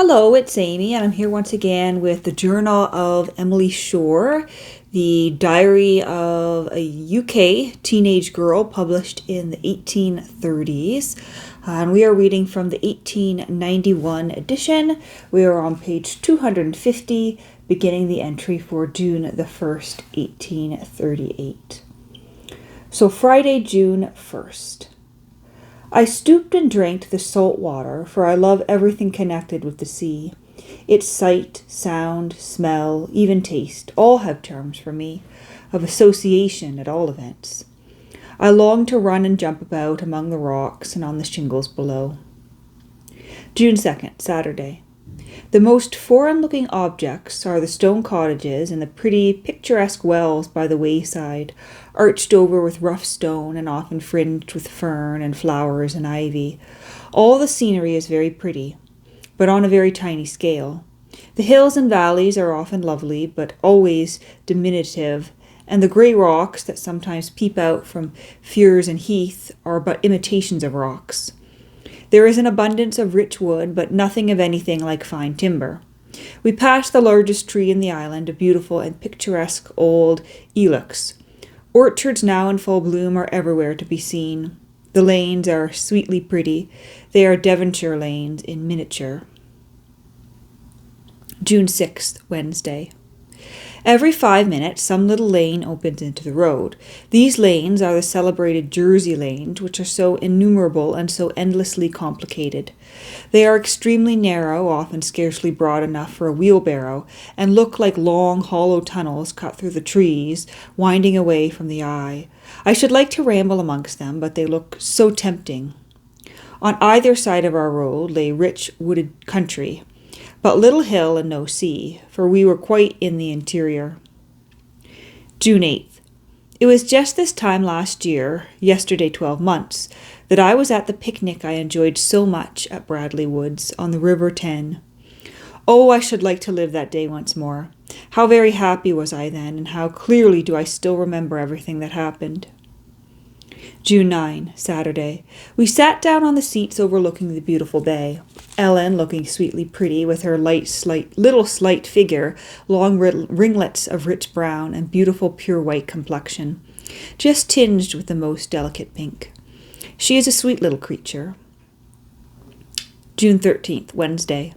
Hello, it's Amy, and I'm here once again with the Journal of Emily Shore, the diary of a UK teenage girl published in the 1830s. And we are reading from the 1891 edition. We are on page 250, beginning the entry for June the 1st, 1838. So Friday, June 1st. I stooped and drank the salt water, for I love everything connected with the sea. Its sight, sound, smell, even taste, all have charms for me, of association at all events. I long to run and jump about among the rocks and on the shingles below. June 2nd, Saturday. The most foreign-looking objects are the stone cottages and the pretty, picturesque wells by the wayside, arched over with rough stone and often fringed with fern and flowers and ivy. All the scenery is very pretty, but on a very tiny scale. The hills and valleys are often lovely, but always diminutive, and the grey rocks that sometimes peep out from firs and heath are but imitations of rocks. There is an abundance of rich wood, but nothing of anything like fine timber. We passed the largest tree in the island, a beautiful and picturesque old ilex. Orchards now in full bloom are everywhere to be seen. The lanes are sweetly pretty. They are Devonshire lanes in miniature. June 6th, Wednesday. Every 5 minutes, some little lane opens into the road. These lanes are the celebrated Jersey lanes, which are so innumerable and so endlessly complicated. They are extremely narrow, often scarcely broad enough for a wheelbarrow, and look like long, hollow tunnels cut through the trees, winding away from the eye. I should like to ramble amongst them, but they look so tempting. On either side of our road lay rich wooded country, but little hill and no sea, for we were quite in the interior. June 8th. It was just this time last year, yesterday 12 months, that I was at the picnic I enjoyed so much at Bradley Woods on the River Ten. Oh, I should like to live that day once more. How very happy was I then, and how clearly do I still remember everything that happened. June 9, Saturday. We sat down on the seats overlooking the beautiful bay. Ellen, looking sweetly pretty, with her little slight figure, long ringlets of rich brown, and beautiful pure white complexion, just tinged with the most delicate pink. She is a sweet little creature. June 13th, Wednesday.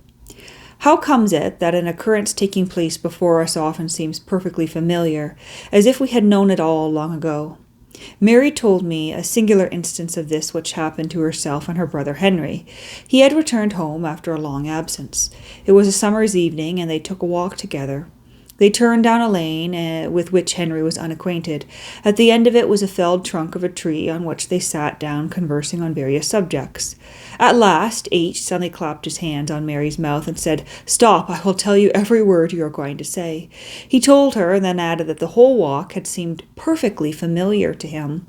How comes it that an occurrence taking place before us often seems perfectly familiar, as if we had known it all long ago? Mary told me a singular instance of this which happened to herself and her brother Henry. He had returned home after a long absence. It was a summer's evening, and they took a walk together. They turned down a lane with which Henry was unacquainted. At the end of it was a felled trunk of a tree on which they sat down conversing on various subjects. At last H. suddenly clapped his hands on Mary's mouth and said, "Stop, I will tell you every word you are going to say." He told her, and then added that the whole walk had seemed perfectly familiar to him.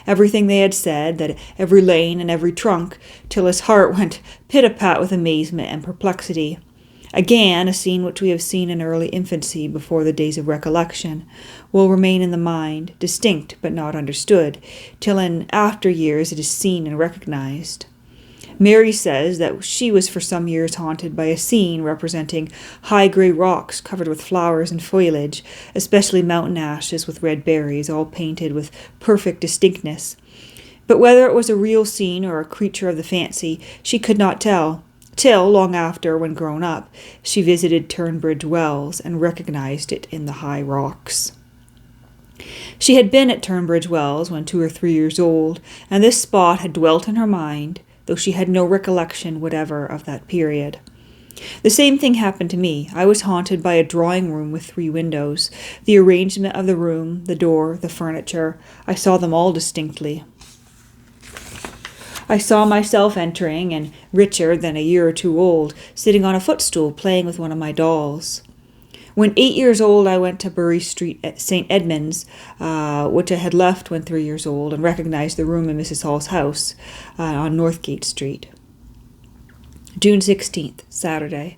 Everything they had said, that every lane and every trunk, till his heart went pit-a-pat with amazement and perplexity. Again, a scene which we have seen in early infancy before the days of recollection will remain in the mind, distinct but not understood, till in after years it is seen and recognized. Mary says that she was for some years haunted by a scene representing high grey rocks covered with flowers and foliage, especially mountain ashes with red berries, all painted with perfect distinctness. But whether it was a real scene or a creature of the fancy, she could not tell, till, long after, when grown up, she visited Turnbridge Wells and recognized it in the high rocks. She had been at Turnbridge Wells when 2 or 3 years old, and this spot had dwelt in her mind, though she had no recollection whatever of that period. The same thing happened to me. I was haunted by a drawing-room with 3 windows. The arrangement of the room, the door, the furniture, I saw them all distinctly. I saw myself entering, and Richard, then a year or 2 old, sitting on a footstool playing with one of my dolls. When 8 years old, I went to Bury Street at St. Edmund's, which I had left when 3 years old, and recognized the room in Mrs. Hall's house on Northgate Street. June 16th, Saturday.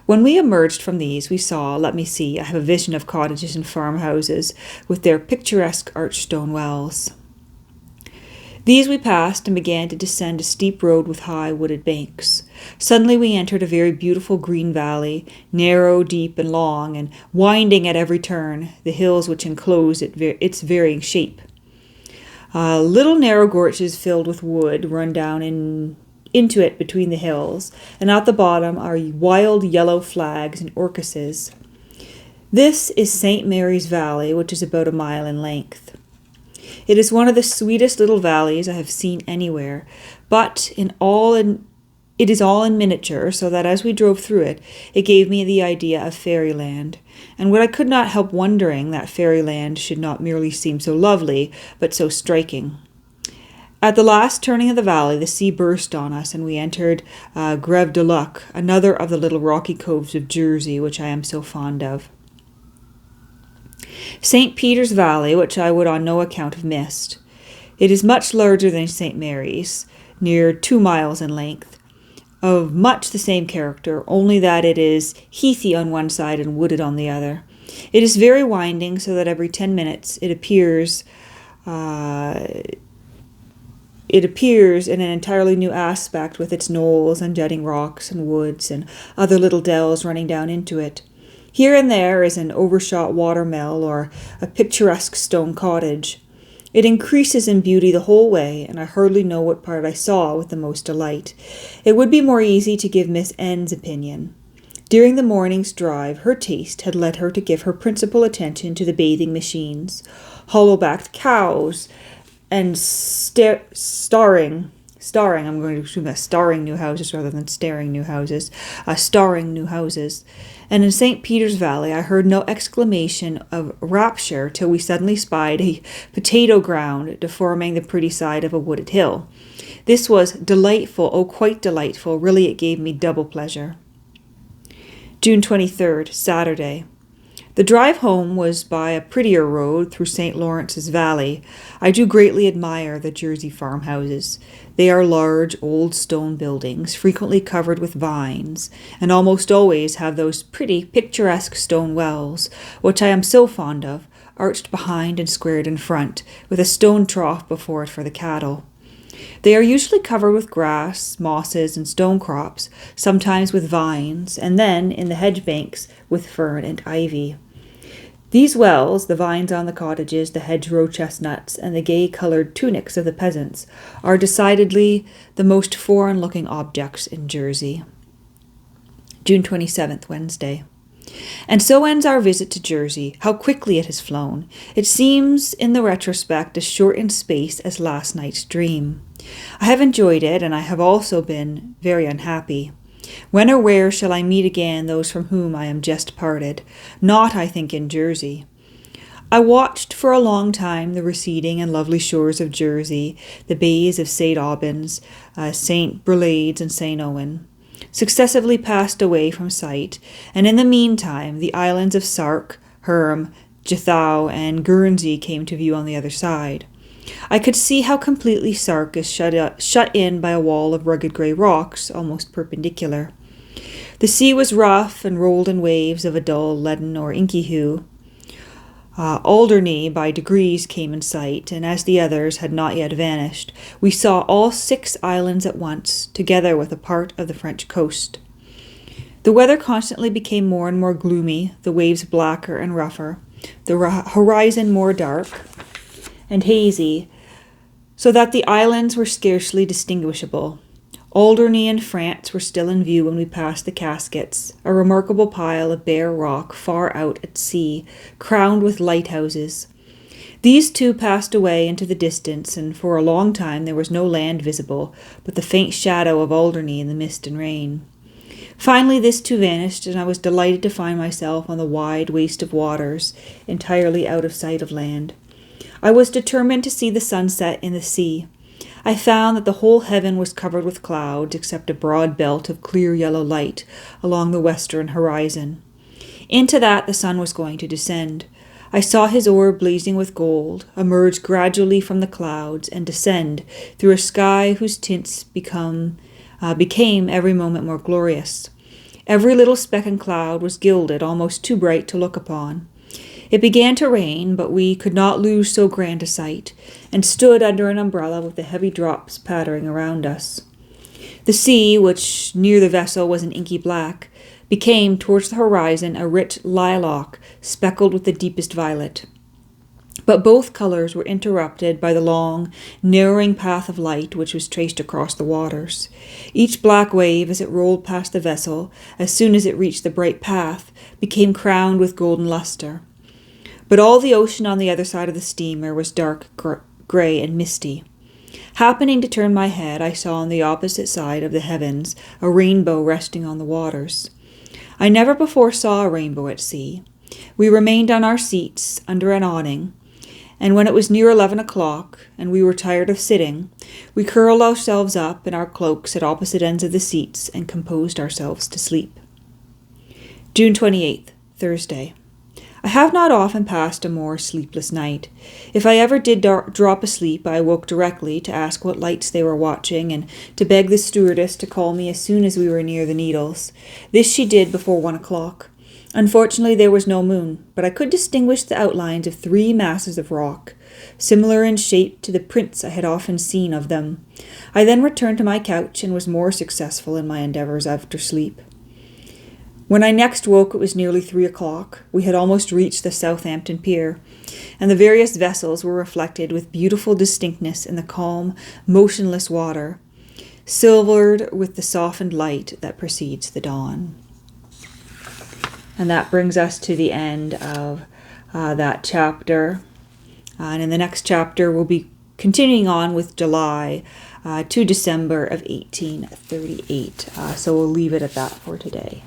When we emerged from these, we saw, I have a vision of cottages and farmhouses with their picturesque arched stone wells. These we passed and began to descend a steep road with high wooded banks. Suddenly we entered a very beautiful green valley, narrow, deep, and long, and winding at every turn, the hills which enclosed its varying shape. Little narrow gorges filled with wood run down into it between the hills, and at the bottom are wild yellow flags and orchises. This is St. Mary's Valley, which is about a mile in length. It is one of the sweetest little valleys I have seen anywhere, but it is all in miniature, so that as we drove through it, it gave me the idea of fairyland. And what I could not help wondering that fairyland should not merely seem so lovely, but so striking. At the last turning of the valley, the sea burst on us, and we entered Greve de Luc, another of the little rocky coves of Jersey, which I am so fond of. St. Peter's Valley, which I would on no account have missed. It is much larger than St. Mary's, near 2 miles in length, of much the same character, only that it is heathy on one side and wooded on the other. It is very winding, so that every 10 minutes it appears in an entirely new aspect, with its knolls and jutting rocks and woods and other little dells running down into it. Here and there is an overshot watermill or a picturesque stone cottage. It increases in beauty the whole way, and I hardly know what part I saw with the most delight. It would be more easy to give Miss N's opinion. During the morning's drive, her taste had led her to give her principal attention to the bathing machines, hollow-backed cows, and starring new houses rather than staring new houses, starring new houses. And in St. Peter's Valley I heard no exclamation of rapture till we suddenly spied a potato ground deforming the pretty side of a wooded hill. This was delightful, oh, quite delightful. Really, it gave me double pleasure. June 23rd, Saturday. The drive home was by a prettier road through St. Lawrence's Valley. I do greatly admire the Jersey farmhouses. They are large, old stone buildings, frequently covered with vines, and almost always have those pretty, picturesque stone wells, which I am so fond of, arched behind and squared in front, with a stone trough before it for the cattle. They are usually covered with grass, mosses, and stone crops, sometimes with vines, and then, in the hedge banks, with fern and ivy. These wells, the vines on the cottages, the hedgerow chestnuts, and the gay-coloured tunics of the peasants, are decidedly the most foreign-looking objects in Jersey. June 27th, Wednesday. And so ends our visit to Jersey. How quickly it has flown. It seems, in the retrospect, as short in space as last night's dream. I have enjoyed it, and I have also been very unhappy. When or where shall I meet again those from whom I am just parted? Not, I think, in Jersey. I watched for a long time the receding and lovely shores of Jersey, the bays of St. Albans, St. Brelades, and St. Owen, successively passed away from sight, and in the meantime the islands of Sark, Herm, Jethou, and Guernsey came to view on the other side. I could see how completely Sark is shut in by a wall of rugged grey rocks, almost perpendicular. The sea was rough and rolled in waves of a dull leaden or inky hue. Alderney by degrees came in sight, and as the others had not yet vanished, we saw all 6 islands at once, together with a part of the French coast. The weather constantly became more and more gloomy, the waves blacker and rougher, the horizon more dark and hazy, so that the islands were scarcely distinguishable. Alderney and France were still in view when we passed the Casquets, a remarkable pile of bare rock far out at sea, crowned with lighthouses. These two passed away into the distance, and for a long time there was no land visible, but the faint shadow of Alderney in the mist and rain. Finally this too vanished, and I was delighted to find myself on the wide waste of waters, entirely out of sight of land. I was determined to see the sunset in the sea. I found that the whole heaven was covered with clouds, except a broad belt of clear yellow light along the western horizon. Into that the sun was going to descend. I saw his orb blazing with gold, emerge gradually from the clouds, and descend through a sky whose tints became every moment more glorious. Every little speck and cloud was gilded, almost too bright to look upon. It began to rain, but we could not lose so grand a sight, and stood under an umbrella with the heavy drops pattering around us. The sea, which near the vessel was an inky black, became towards the horizon a rich lilac speckled with the deepest violet. But both colours were interrupted by the long, narrowing path of light which was traced across the waters. Each black wave, as it rolled past the vessel, as soon as it reached the bright path, became crowned with golden lustre. But all the ocean on the other side of the steamer was dark grey and misty. Happening to turn my head, I saw on the opposite side of the heavens a rainbow resting on the waters. I never before saw a rainbow at sea. We remained on our seats under an awning, and when it was near 11 o'clock, and we were tired of sitting, we curled ourselves up in our cloaks at opposite ends of the seats and composed ourselves to sleep. June 28th, Thursday. I have not often passed a more sleepless night. If I ever did drop asleep, I woke directly to ask what lights they were watching and to beg the stewardess to call me as soon as we were near the Needles. This she did before 1 o'clock. Unfortunately, there was no moon, but I could distinguish the outlines of 3 masses of rock, similar in shape to the prints I had often seen of them. I then returned to my couch and was more successful in my endeavours after sleep. When I next woke, it was nearly 3 o'clock. We had almost reached the Southampton Pier, and the various vessels were reflected with beautiful distinctness in the calm, motionless water, silvered with the softened light that precedes the dawn. And that brings us to the end of that chapter. And in the next chapter, we'll be continuing on with July to December of 1838. So we'll leave it at that for today.